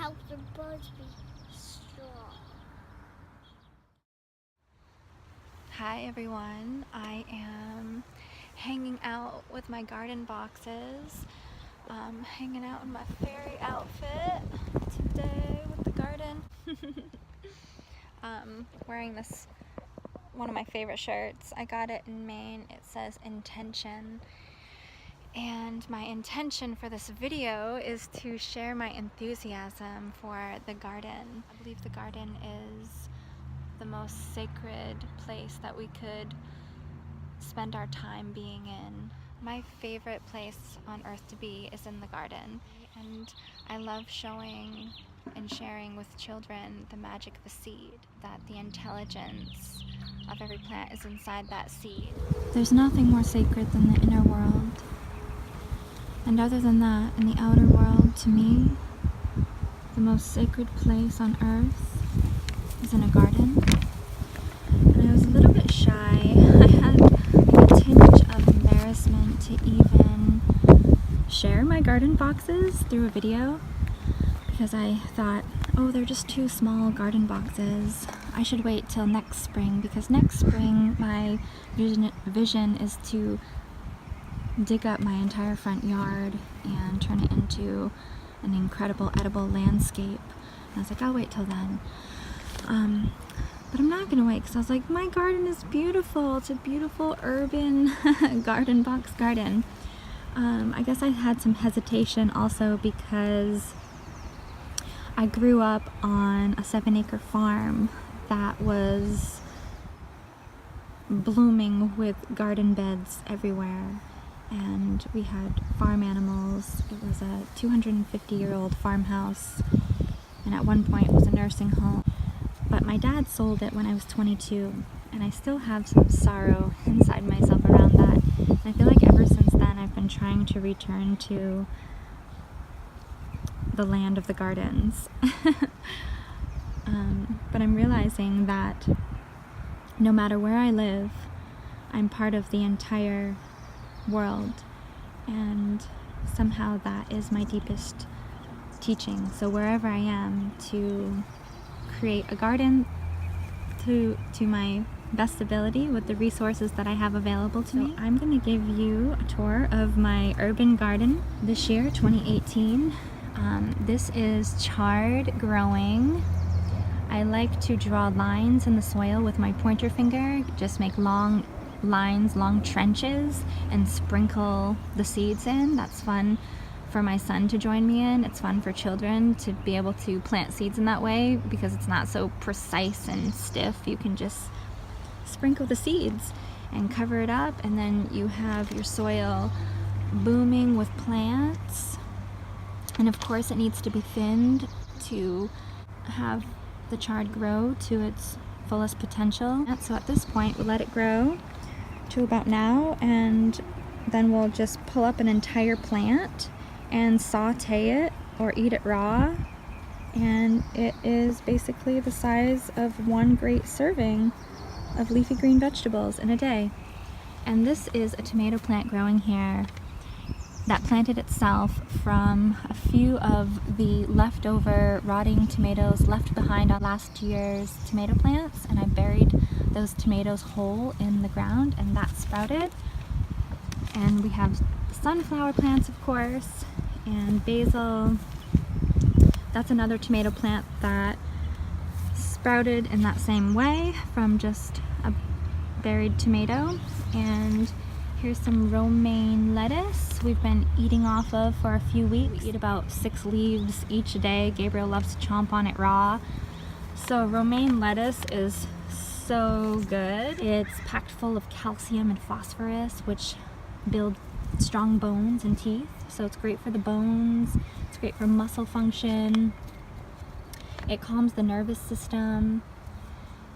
helps the birds be strong. Hi everyone, I am hanging out with my garden boxes, hanging out in my fairy outfit today with the garden. Wearing this, one of my favorite shirts. I got it in Maine. It says intention. And my intention for this video is to share my enthusiasm for the garden. I believe the garden is the most sacred place that we could spend our time being in. My favorite place on earth to be is in the garden, and I love showing and sharing with children the magic of the seed, that the intelligence of every plant is inside that seed. There's nothing more sacred than the inner world, and other than that, in the outer world, to me, the most sacred place on earth is in a garden. And I was a little bit shy. I had a tinge of embarrassment to even share my garden boxes through a video because I thought, oh, they're just two small garden boxes. I should wait till next spring, because next spring my vision is to dig up my entire front yard and turn it into an incredible edible landscape. And I was like, I'll wait till then. But I'm not gonna wait, because I was like, my garden is beautiful. It's a beautiful urban garden box garden. I guess I had some hesitation also because I grew up on a 7-acre farm that was blooming with garden beds everywhere. And we had farm animals. It was a 250-year-old farmhouse, and at one point it was a nursing home. But my dad sold it when I was 22, and I still have some sorrow inside myself around that. And I feel like ever since then I've been trying to return to the land of the gardens. But I'm realizing that no matter where I live, I'm part of the entire world, and somehow that is my deepest teaching. So wherever I am, to create a garden to my best ability with the resources that I have available to me. I'm going to give you a tour of my urban garden this year, 2018. This is chard growing. I like to draw lines in the soil with my pointer finger, just make long lines, long trenches, and sprinkle the seeds in. That's fun for my son to join me in. It's fun for children to be able to plant seeds in that way because it's not so precise and stiff. You can just sprinkle the seeds and cover it up, and then you have your soil booming with plants. And of course it needs to be thinned to have the chard grow to its fullest potential. So at this point we'll let it grow to about now, and then we'll just pull up an entire plant and saute it or eat it raw, and it is basically the size of one great serving of leafy green vegetables in a day. And this is a tomato plant growing here that planted itself from a few of the leftover rotting tomatoes left behind on last year's tomato plants, and I buried those tomatoes whole in the ground, and that sprouted. And we have sunflower plants, of course, and basil. That's another tomato plant that sprouted in that same way from just a buried tomato. And here's some romaine lettuce we've been eating off of for a few weeks. We eat about 6 leaves each day. Gabriel loves to chomp on it raw. So romaine lettuce is so good. It's packed full of calcium and phosphorus, which build strong bones and teeth. So it's great for the bones. It's great for muscle function. It calms the nervous system.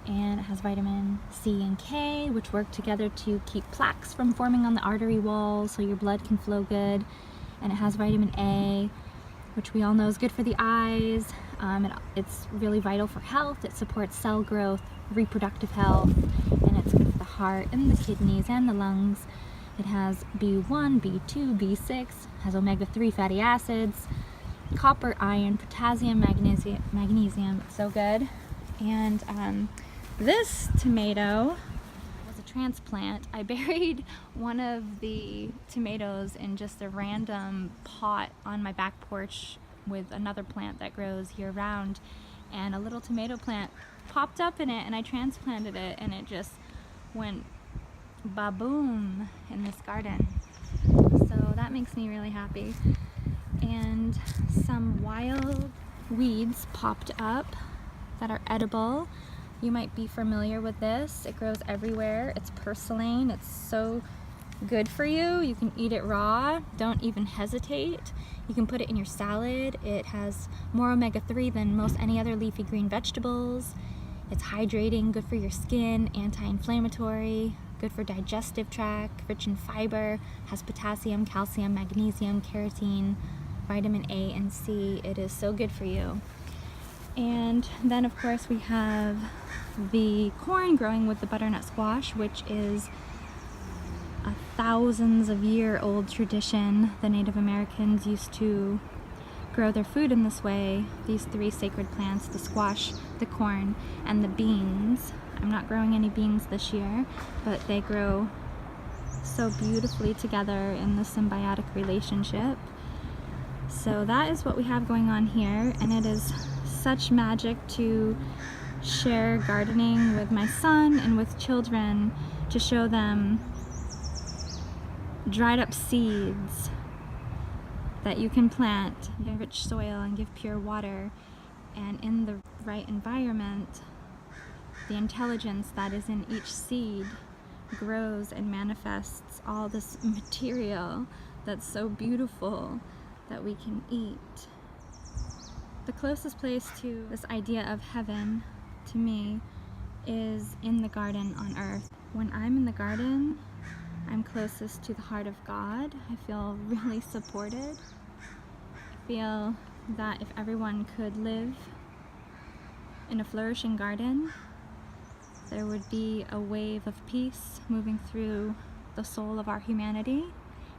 And it has vitamin C and K, which work together to keep plaques from forming on the artery walls so your blood can flow good. And it has vitamin A, which we all know is good for the eyes. It's really vital for health. It supports cell growth, reproductive health, and it's good for the heart and the kidneys and the lungs. It has B1, B2, B6, has omega-3 fatty acids, copper, iron, potassium, magnesium. It's so good. And this tomato was a transplant. I buried one of the tomatoes in just a random pot on my back porch with another plant that grows year-round, and a little tomato plant popped up in it, and I transplanted it, and it just went ba-boom in this garden. So that makes me really happy. And some wild weeds popped up that are edible. You might be familiar with this. It grows everywhere. It's purslane. It's so good for you. You can eat it raw. Don't even hesitate. You can put it in your salad. It has more omega-3 than most any other leafy green vegetables. It's hydrating, good for your skin, anti-inflammatory, good for digestive tract, rich in fiber, has potassium, calcium, magnesium, carotene, vitamin A and C. It is so good for you. And then of course we have the corn growing with the butternut squash, which is a thousands of year old tradition. The Native Americans used to grow their food in this way. These three sacred plants, the squash, the corn, and the beans. I'm not growing any beans this year, but they grow so beautifully together in the symbiotic relationship. So that is what we have going on here, and it is such magic to share gardening with my son and with children, to show them dried up seeds that you can plant in rich soil and give pure water, and in the right environment, the intelligence that is in each seed grows and manifests all this material that's so beautiful that we can eat. The closest place to this idea of heaven to me is in the garden on earth. When I'm in the garden, I'm closest to the heart of God. I feel really supported. I feel that if everyone could live in a flourishing garden, there would be a wave of peace moving through the soul of our humanity,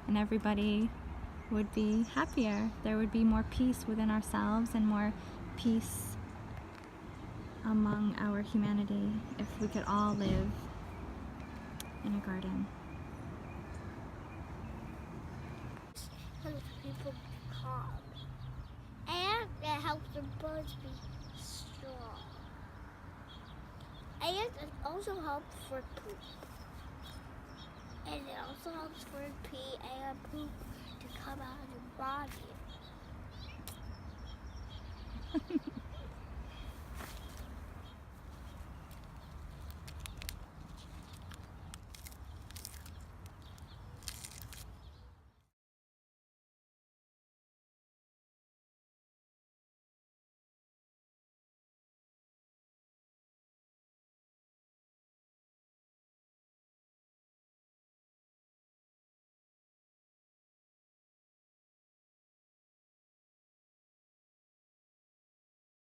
and everybody would be happier. There would be more peace within ourselves and more peace among our humanity if we could all live in a garden. Helps people calm. And it helps the birds be strong. And it also helps for poop. And it also helps for pee and poop to come out of the body.